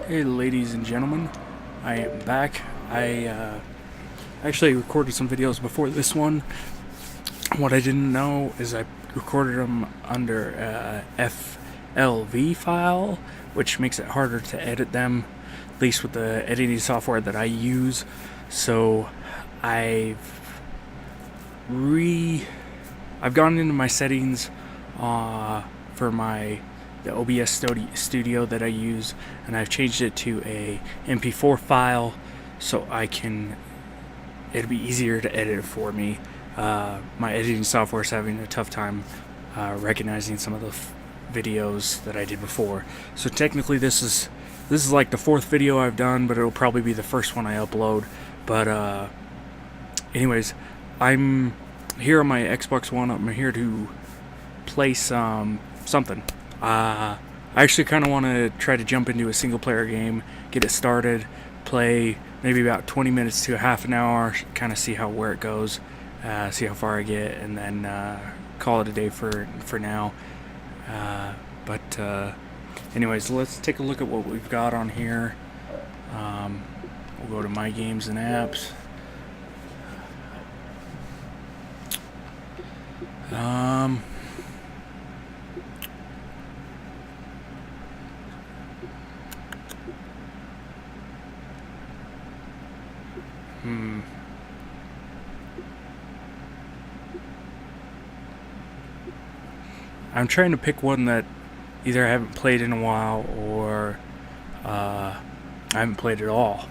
Hey, ladies and gentlemen, I am back. I actually recorded some videos before this one. What I didn't know is I recorded them under FLV file, which makes it harder to edit them, at least with the editing software that I use. So I've gone into my settings for the OBS studio that I use, and I've changed it to a MP4 file so it'll be easier to edit for me. My editing software is having a tough time recognizing some of the videos that I did before. So technically this is like the fourth video I've done, but it'll probably be the first one I upload. But anyways, I'm here on my Xbox One. I'm here to play something. I actually kind of want to try to jump into a single player game, get it started, play maybe about 20 minutes to a half an hour, kind of see where it goes, see how far I get, and then call it a day for now. But anyways, let's take a look at what we've got on here. We'll go to My Games and Apps. I'm trying to pick one that either I haven't played in a while or I haven't played at all.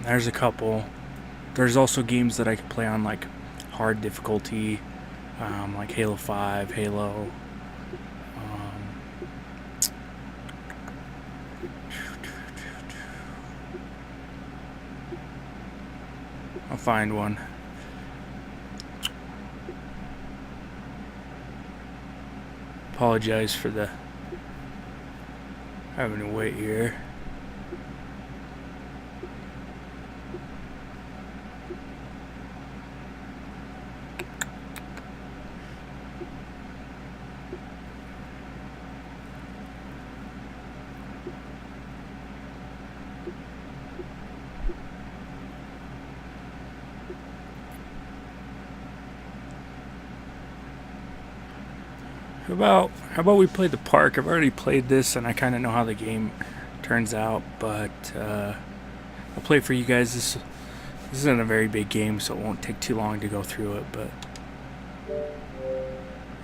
There's a couple. There's also games that I can play on like hard difficulty, like Halo 5, Halo. I'll find one. Apologize for the having to wait here. How about we play The Park? I've already played this and I kind of know how the game turns out, but I'll play it for you guys. This isn't a very big game, so it won't take too long to go through it, but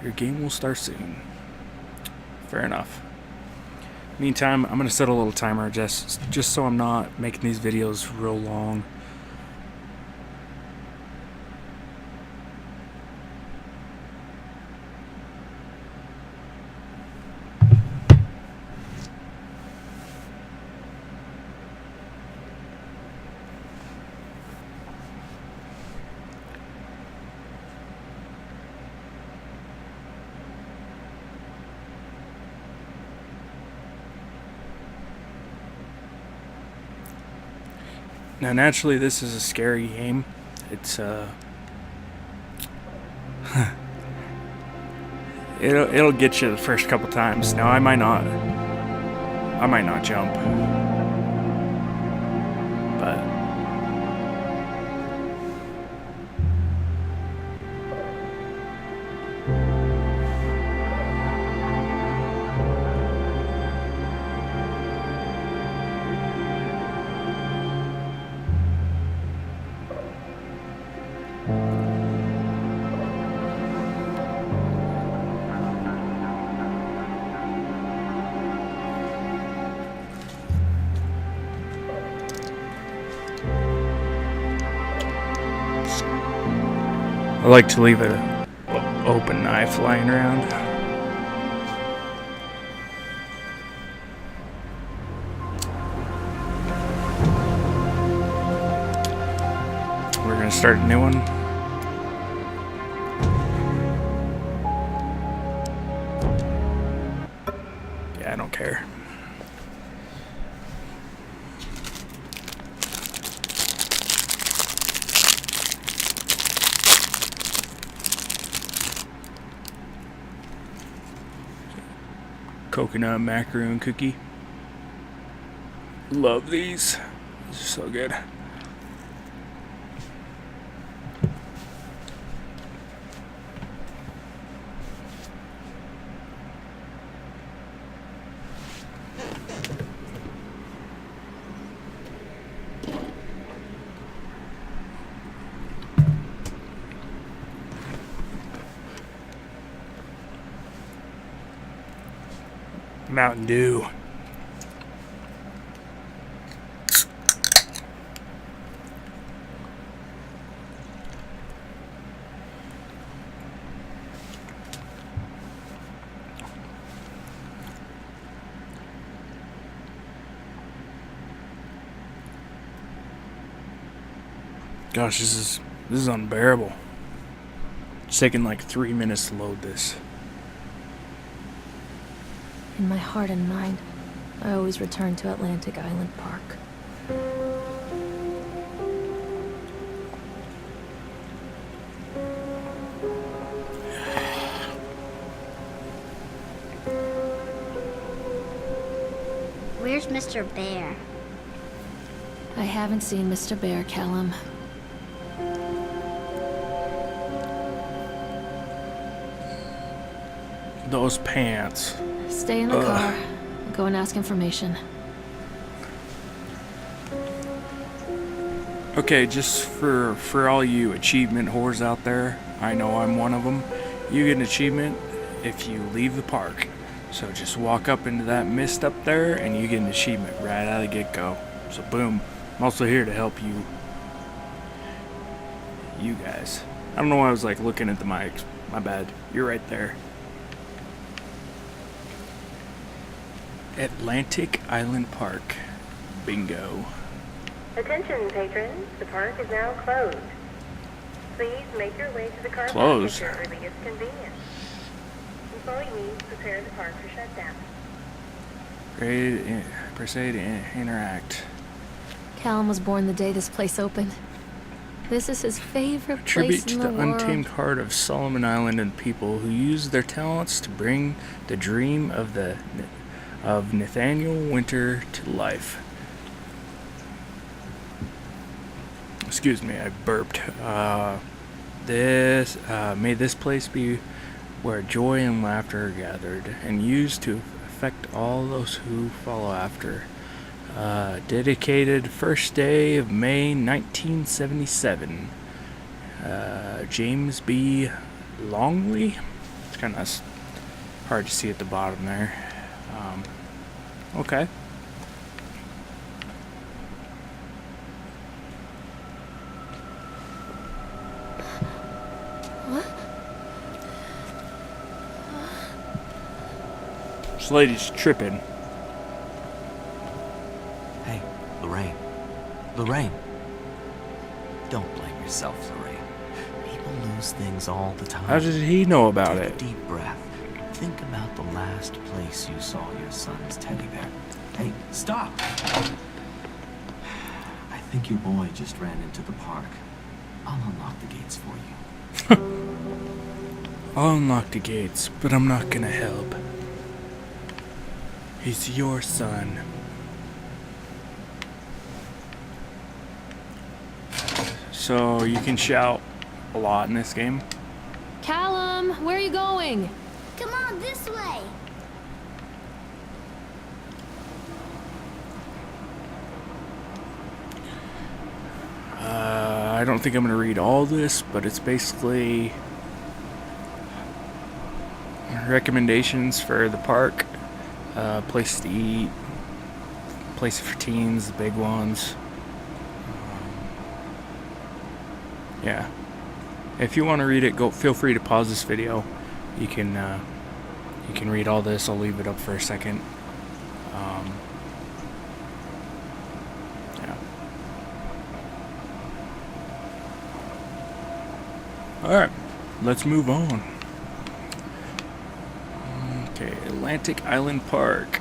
your game will start soon. Fair enough. Meantime, I'm going to set a little timer just so I'm not making these videos real long. Now, naturally, this is a scary game. It's it'll get you the first couple times. Now, I might not jump, but I like to leave an open knife lying around. We're gonna start a new one. Yeah, I don't care. coconut macaroon cookie. Love these. These are so good. Mountain Dew. Gosh, this is unbearable. It's taking like 3 minutes to load this. In my heart and mind, I always return to Atlantic Island Park. Where's Mr. Bear? I haven't seen Mr. Bear, Callum. Those pants. Stay in the car. Go and ask information. Okay, just for all you achievement whores out there, I know I'm one of them. You get an achievement if you leave the park. So just walk up into that mist up there and you get an achievement right out of the get-go. So boom. I'm also here to help you guys. I don't know why I was like looking at the mics. My bad. You're right there. Atlantic Island Park. Bingo. Attention, patrons. The park is now closed. Please make your way to the car park Closed? at your earliest convenience. Employees prepare the park for shutdown. Proceed to interact. Callum was born the day this place opened. This is his favorite Tribute place to in the the world. untamed heart of Solomon Island and people who use their talents to bring the dream of Nathaniel Winter to life. Excuse me, I burped. May this place be where joy and laughter are gathered and used to affect all those who follow after. Dedicated first day of May 1977. James B. Longley. It's kind of hard to see at the bottom there. Okay. This lady's tripping. Hey, Lorraine. Lorraine. Don't blame yourself, Lorraine. People lose things all the time. How did he know about Take it? a deep breath. Think about the last place you saw your son's teddy bear. Hey, stop! I think your boy just ran into the park. I'll unlock the gates for you. I'll unlock the gates, but I'm not gonna help. He's your son. So you can shout a lot in this game. Callum, where are you going? Come on, this way. I don't think I'm gonna read all this, but it's basically recommendations for the park, place to eat, place for teens, the big ones. Yeah. If you want to read it, feel free to pause this video. You can read all this. I'll leave it up for a second. Yeah. All right, let's move on. Okay, Atlantic Island Park.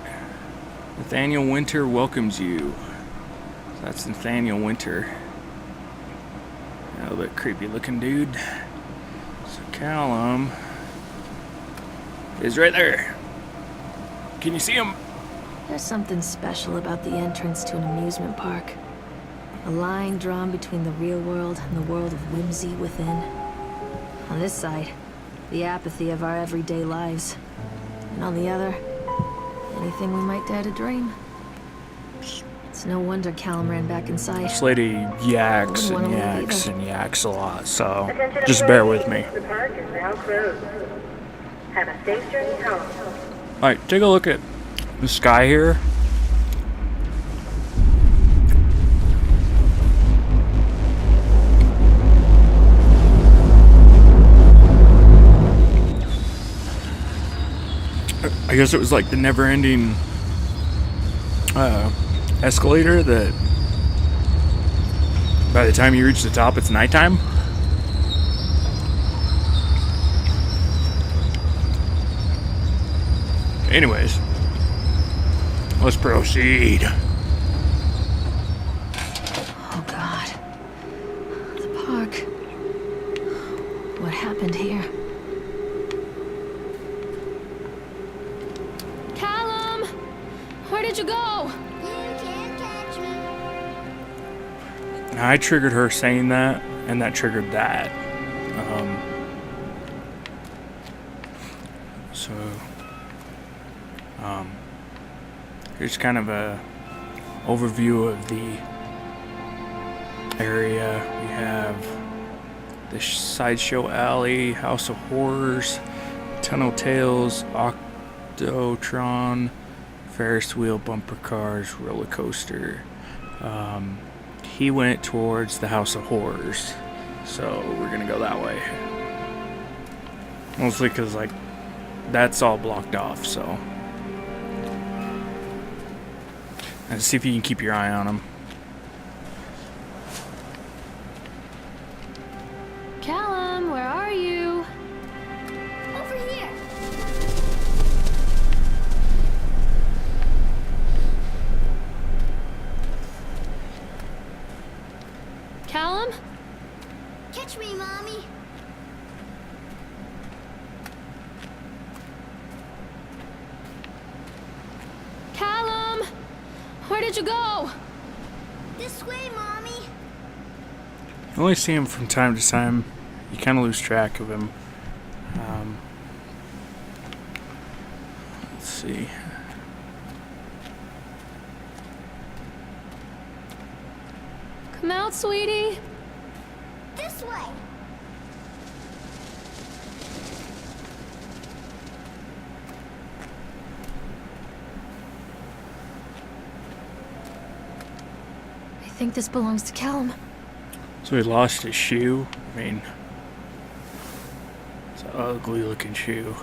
Nathaniel Winter welcomes you. So that's Nathaniel Winter. A little bit creepy looking dude. So Callum is right there. Can you see him? There's something special about the entrance to an amusement park. A line drawn between the real world and the world of whimsy within. On this side, the apathy of our everyday lives. And on the other, anything we might dare to dream. It's no wonder Callum ran back inside. This lady yaks and yaks and yaks a lot, so just bear with me. The park is now closed. Have a safe journey home. Alright, take a look at the sky here. I guess it was like the never-ending escalator that by the time you reach the top, it's nighttime. Anyways, let's proceed. Oh God. The park. What happened here? Callum! Where did you go? You can't catch me. I triggered her saying that, and that triggered that. Here's kind of a overview of the area. We have the Sideshow Alley, House of Horrors, Tunnel Tales, Octotron, Ferris wheel, bumper cars, roller coaster. He went towards the House of Horrors, so we're gonna go that way. Mostly because, like, that's all blocked off, so. And see if you can keep your eye on him. Callum, where are you? Over here. Callum? Catch me, Mommy. Callum! Where did you go? This way, Mommy. You only see him from time to time. You kind of lose track of him. Let's see. Come out, sweetie. This way. I think this belongs to Callum. So he lost his shoe. I mean, it's an ugly looking shoe.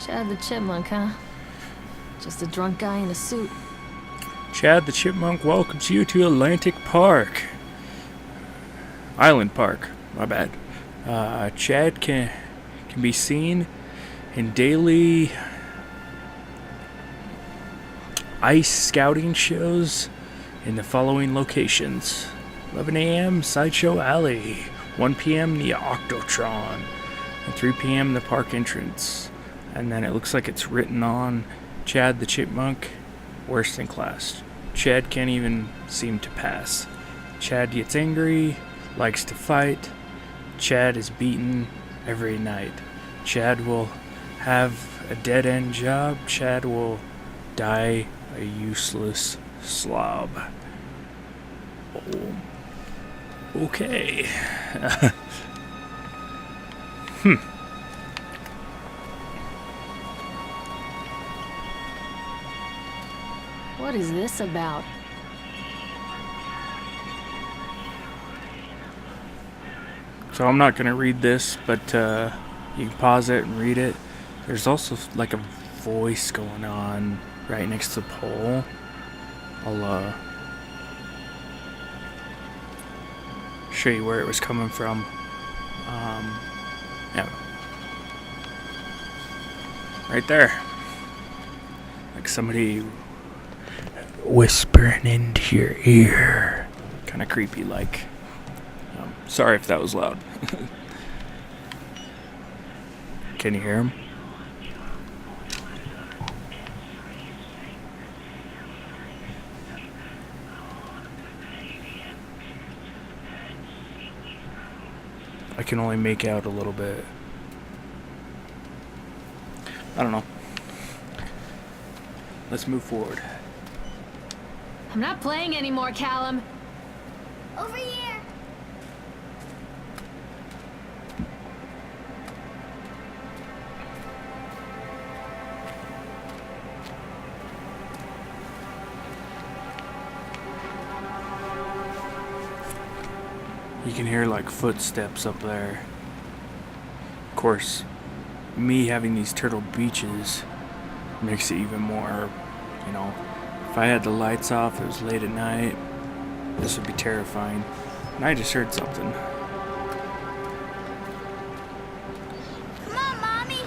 Chad the Chipmunk, huh? Just a drunk guy in a suit. Chad the Chipmunk welcomes you to Atlantic Park. Island Park, my bad. Chad can be seen in daily ice scouting shows in the following locations: 11 a.m. Sideshow Alley, 1 p.m. the Octotron, and 3 p.m. the park entrance. And then it looks like it's written on Chad the Chipmunk, worst in class. Chad can't even seem to pass. Chad gets angry, likes to fight. Chad is beaten every night. Chad will have a dead-end job. Chad will die a useless slob. Oh. Okay. What is this about? So I'm not going to read this, but you can pause it and read it. There's also like a voice going on right next to the pole. I'll show you where it was coming from. Yeah. Right there. Like somebody whispering into your ear. Kind kind of creepy like. Sorry if that was loud. Can you hear him? I can only make out a little bit. I don't know. Let's move forward. I'm not playing anymore, Callum. Over here. You can hear like footsteps up there. Of course, me having these turtle beaches makes it even more, you know, if I had the lights off, it was late at night, this would be terrifying. And I just heard something. Come on, Mommy.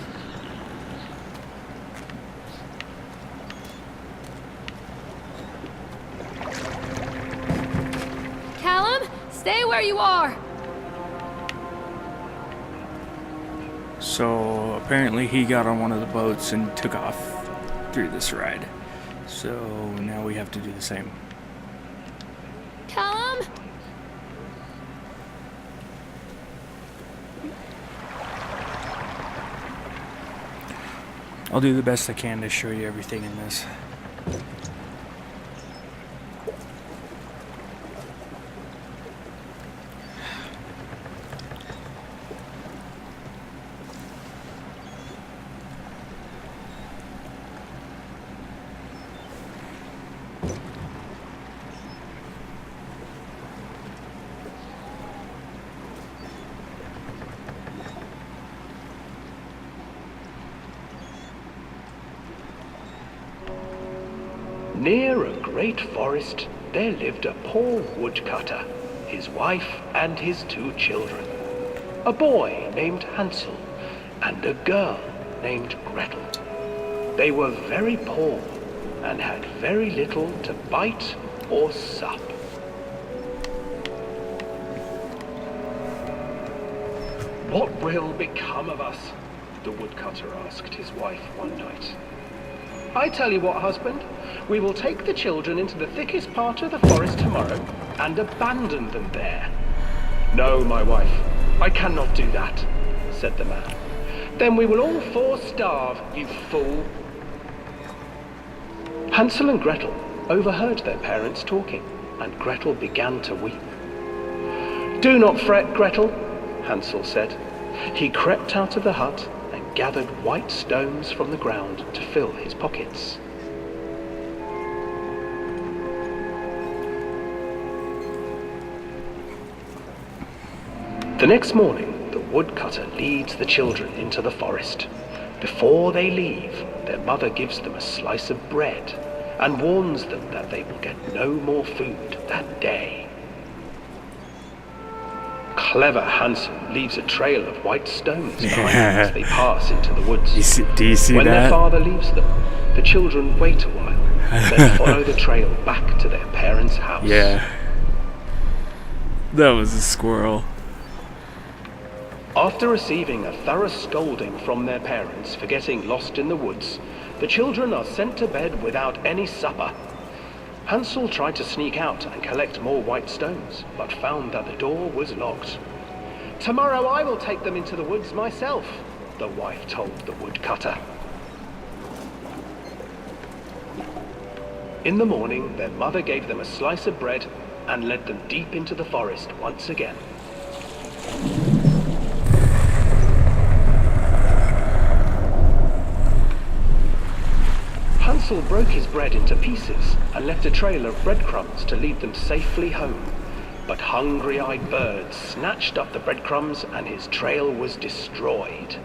Callum, stay where you are. So apparently he got on one of the boats and took off through this ride. So now we have to do the same. Callum? I'll do the best I can to show you everything in this. Near a great forest, there lived a poor woodcutter, his wife and his 2 children. A boy named Hansel and a girl named Gretel. They were very poor and had very little to bite or sup. What will become of us? The woodcutter asked his wife one night. I tell you what, husband, we will take the children into the thickest part of the forest tomorrow and abandon them there. No, my wife, I cannot do that, said the man. Then we will all 4 starve, you fool. Hansel and Gretel overheard their parents talking, and Gretel began to weep. Do not fret, Gretel, Hansel said. He crept out of the hut and gathered white stones from the ground to fill his pockets. The next morning, the woodcutter leads the children into the forest. Before they leave, their mother gives them a slice of bread and warns them that they will get no more food that day. Clever Hansel leaves a trail of white stones behind them as they pass into the woods. Do you see when that? their father leaves them, the children wait a while, then follow the trail back to their parents' house. Yeah. That was a squirrel. After receiving a thorough scolding from their parents for getting lost in the woods, the children are sent to bed without any supper. Hansel tried to sneak out and collect more white stones, but found that the door was locked. Tomorrow I will take them into the woods myself, the wife told the woodcutter. In the morning, their mother gave them a slice of bread and led them deep into the forest once again. Hansel broke his bread into pieces and left a trail of breadcrumbs to lead them safely home. But hungry-eyed birds snatched up the breadcrumbs and his trail was destroyed.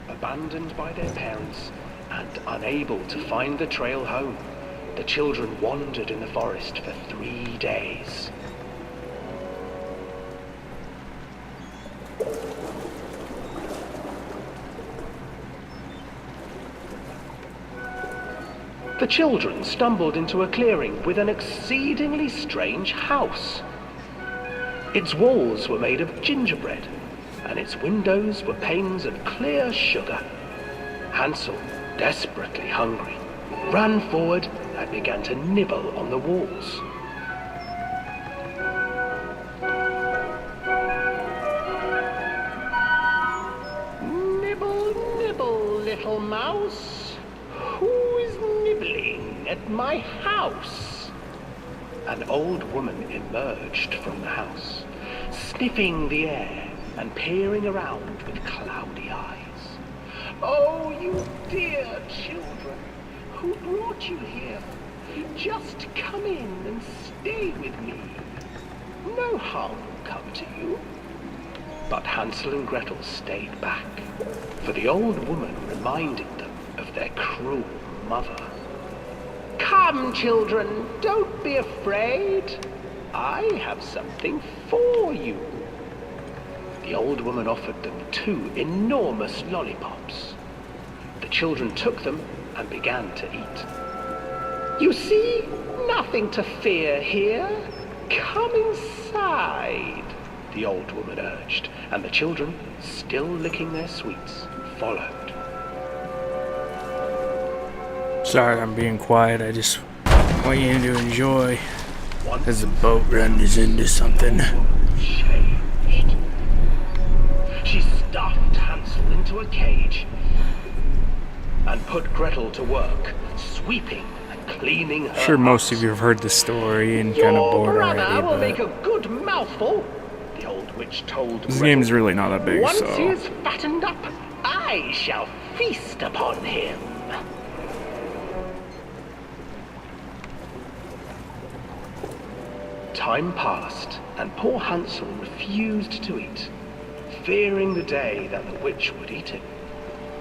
Abandoned by their parents and unable to find the trail home, the children wandered in the forest for 3 days. the children stumbled into a clearing with an exceedingly strange house. Its walls were made of gingerbread, and its windows were panes of clear sugar. Hansel, desperately hungry, ran forward and began to nibble on the walls. Nibble, nibble, little mouse. Who is nibbling at my house? An old woman emerged from the house, sniffing the air and peering around with cloudy eyes. Oh, you dear children, who brought you here? Just come in and stay with me. No harm will come to you. But Hansel and Gretel stayed back, for the old woman reminded them of their cruel mother. Come, children, don't be afraid. I have something for you. The old woman offered them 2 enormous lollipops. The children took them and began to eat. You see, nothing to fear here. Come inside, the old woman urged, and the children, still licking their sweets, followed. Sorry, I'm being quiet. I just want you to enjoy as the boat runs into something. Changed. She stuffed Hansel into a cage and put Gretel to work, sweeping and cleaning her Sure, most house. of you have heard the story and kind of Your bored brother already, will make but a good mouthful, the old witch told this Gretel. game's really not that big, Once so he is fattened up, I shall feast upon him. Time passed, and poor Hansel refused to eat, fearing the day that the witch would eat him.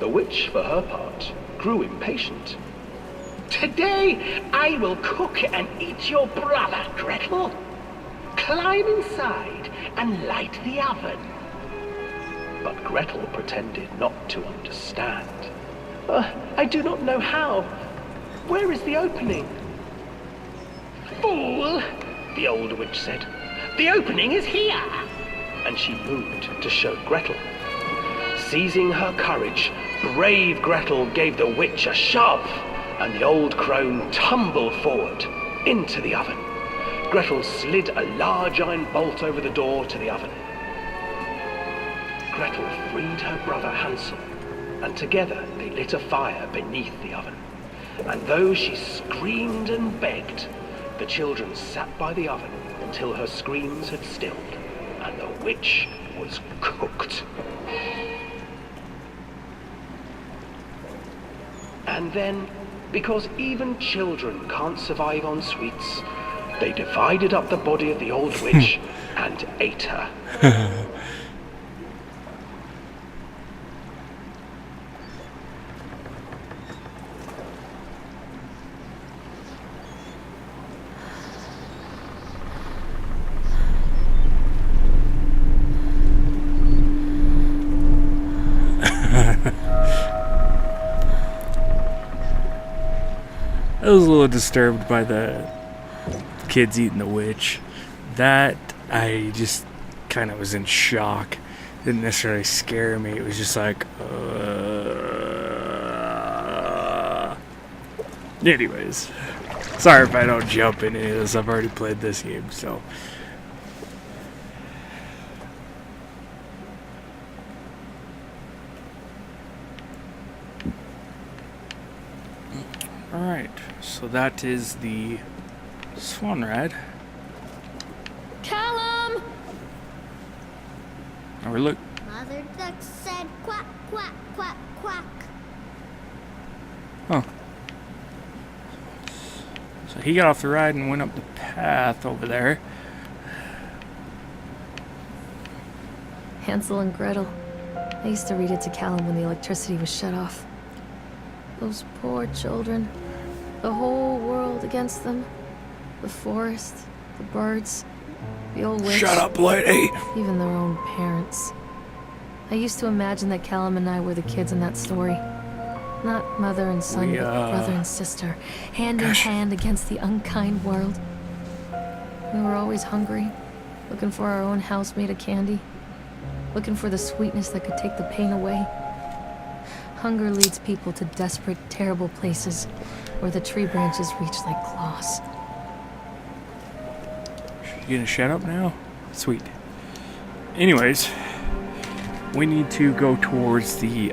The witch, for her part, grew impatient. Today I will cook and eat your brother, Gretel. Climb inside and light the oven. But Gretel pretended not to understand. I do not know how. Where is the opening? Fool, the old witch said. The opening is here. And she moved to show Gretel. Seizing her courage, brave Gretel gave the witch a shove, and the old crone tumbled forward into the oven. Gretel slid a large iron bolt over the door to the oven. Gretel freed her brother Hansel, and together they lit a fire beneath the oven. And though she screamed and begged, the children sat by the oven until her screams had stilled, and the witch was cooked. And then, because even children can't survive on sweets, they divided up the body of the old witch and ate her. I was a little disturbed by the kids eating the witch. That, I just kind of was in shock. Didn't necessarily scare me. It was just like, Anyways, sorry if I don't jump into this. I've already played this game, so. Alright, so that is the Swan Ride. Callum! Now we look. Mother duck said quack, quack, quack, quack. Oh. So he got off the ride and went up the path over there. Hansel and Gretel. I used to read it to Callum when the electricity was shut off. Those poor children. The whole world against them. The forest, the birds, the old witch. Shut up, lady! Even their own parents. I used to imagine that Callum and I were the kids in that story. Not mother and son, We, but brother and sister, hand in hand against the unkind world. We were always hungry, looking for our own house made of candy, looking for the sweetness that could take the pain away. Hunger leads people to desperate, terrible places where the tree branches reach like claws. You gonna shut up now? Sweet. Anyways, we need to go towards the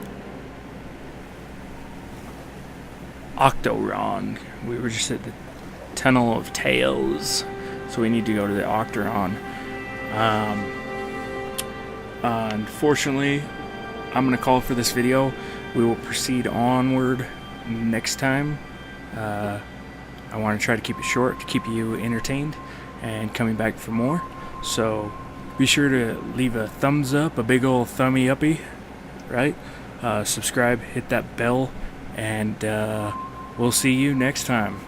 Octoron. We were just at the Tunnel of Tales, so we need to go to the Octoron. Unfortunately, I'm gonna call for this video. We will proceed onward next time. I want to try to keep it short to keep you entertained and coming back for more. So be sure to leave a thumbs up, a big old thummy uppy, right? Subscribe, hit that bell, and we'll see you next time.